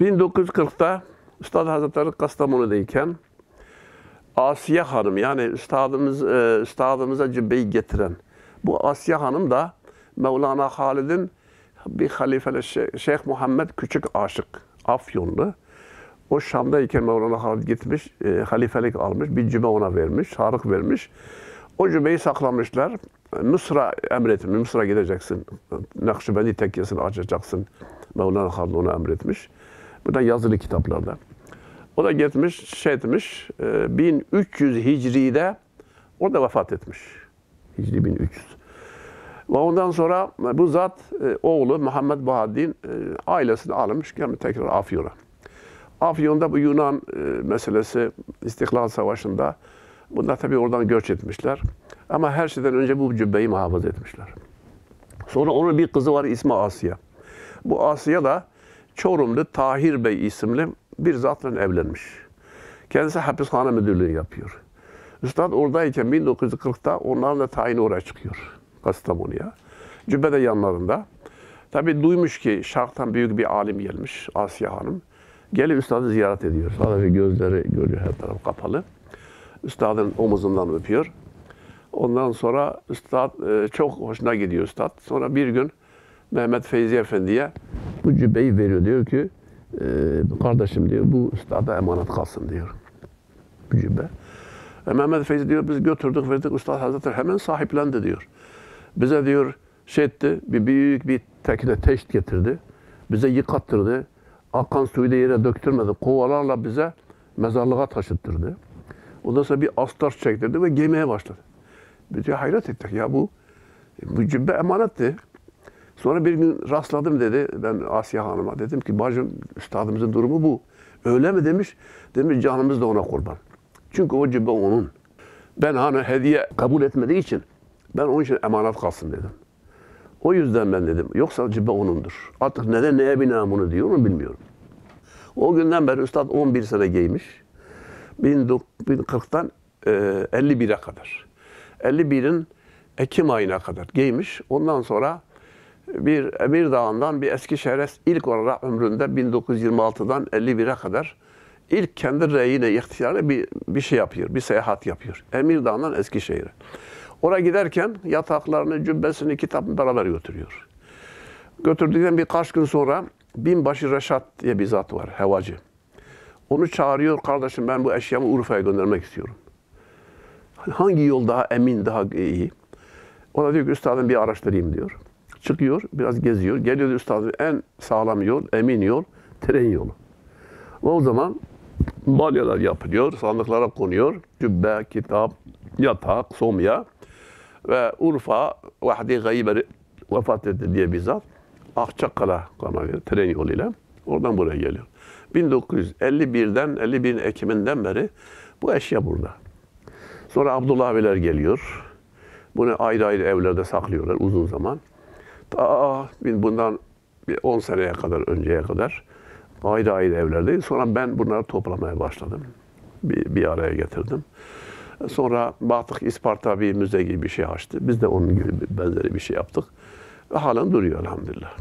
1940'ta Üstad Hazretleri Kastamonu'dayken Asiye Hanım, yani üstadımıza cübbeyi getiren bu Asiye Hanım da Mevlana Halid'in bir halifeli Şeyh Muhammed Küçük Aşık, Afyonlu. O Şam'dayken Mevlana Halid gitmiş, halifelik almış, bir cübbe ona vermiş, sarık vermiş. O cübbeyi saklamışlar. Mısır'a emretmiş, Mısır'a gideceksin, Nakşibendi tekkesini açacaksın. Mevlana Halid ona emretmiş. Bu da yazılı kitaplarda. O da gitmiş, şey etmiş, 1300 Hicri'de orada vefat etmiş. Hicri 1300. Ve ondan sonra bu zat oğlu Muhammed Bahaddin ailesini almış, gelmiş tekrar Afyon'a. Afyon'da bu Yunan meselesi, İstiklal Savaşı'nda bunlar tabii oradan göç etmişler. Ama her şeyden önce bu cübbeyi muhafaza etmişler. Sonra onun bir kızı var, ismi Asiye. Bu Asiye da Çorumlu Tahir Bey isimli bir zatla evlenmiş. Kendisi hapishane müdürlüğü yapıyor. Üstad oradayken 1940'ta onların da tayini oraya çıkıyor. Kastamonu'ya. Cübbe de yanlarında. Tabii duymuş ki Şark'tan büyük bir alim gelmiş, Asiye Hanım. Gelip Üstad'ı ziyaret ediyor. Sadece gözleri görüyor, her taraf kapalı. Üstad'ın omuzundan öpüyor. Ondan sonra Üstad çok hoşuna gidiyor Üstad. Sonra bir gün Mehmet Feyzi Efendi'ye bu cübbeyi veriyor. Diyor ki kardeşim diyor, bu Üstad'a emanet kalsın diyor. Bu cübbe. Mehmet Feyzi diyor, biz götürdük verdik, Üstad Hazretleri hemen sahiplendi diyor. Bize diyor şey etti, büyük bir tekne teşt getirdi. Bize yıkattırdı. Akan suyu da yere döktürmedi. Kovalarla bize mezarlığa taşıttırdı. Ondan sonra bir astar çektirdi ve gemiye başladı. Biz diyor hayret ettik ya, bu cübbe emanetti. Sonra bir gün rastladım dedi ben Asiye Hanım'a. Dedim ki bacım, üstadımızın durumu bu. Öyle mi demiş? Demiş canımız da ona kurban. Çünkü o cübbe onun. Ben hani hediye kabul etmediği için ben onun için emanet kalsın dedim. O yüzden ben dedim. Yoksa cübbe onundur. Artık neden neye binaen bunu diyor onu bilmiyorum. O günden beri Üstad 11 sene giymiş. 1940'tan 51'e kadar. 51'in Ekim ayına kadar giymiş. Ondan sonra bir Emir Dağı'ndan bir Eskişehir'e ilk olarak ömründe 1926'dan 51'e kadar ilk kendi reyine, ihtiyarı bir şey yapıyor, bir seyahat yapıyor. Emir Dağı'ndan Eskişehir'e. Oraya giderken yataklarını, cübbesini, kitabını beraber götürüyor. Götürdükten birkaç gün sonra Binbaşı Reşat diye bir zat var, hevacı. Onu çağırıyor, kardeşim ben bu eşyamı Urfa'ya göndermek istiyorum. Hangi yol daha emin, daha iyi? O da diyor ki üstadım bir araştırayım diyor. Çıkıyor, biraz geziyor. Geliyor üstadım en sağlam yol, emin yol, tren yolu. O zaman balyalar yapılıyor, sandıklara konuyor. Cübbe, kitap, yatak, somya ve Urfa Vahdi Gayber vefat etti diye bir zat. Akçakala kanalıyla, tren yoluyla oradan buraya geliyor. 1951'den 51 Ekim'inden beri bu eşya burada. Sonra Abdullah abiler geliyor. Bunu ayrı ayrı evlerde saklıyorlar uzun zaman. Bundan 10 seneye kadar, önceye kadar ayrı ayrı evlerdeyiz. Sonra ben bunları toplamaya başladım. Bir araya getirdim. Sonra baktık İsparta bir müze gibi bir şey açtı. Biz de onun gibi benzeri bir şey yaptık. Ve halen duruyor elhamdülillah.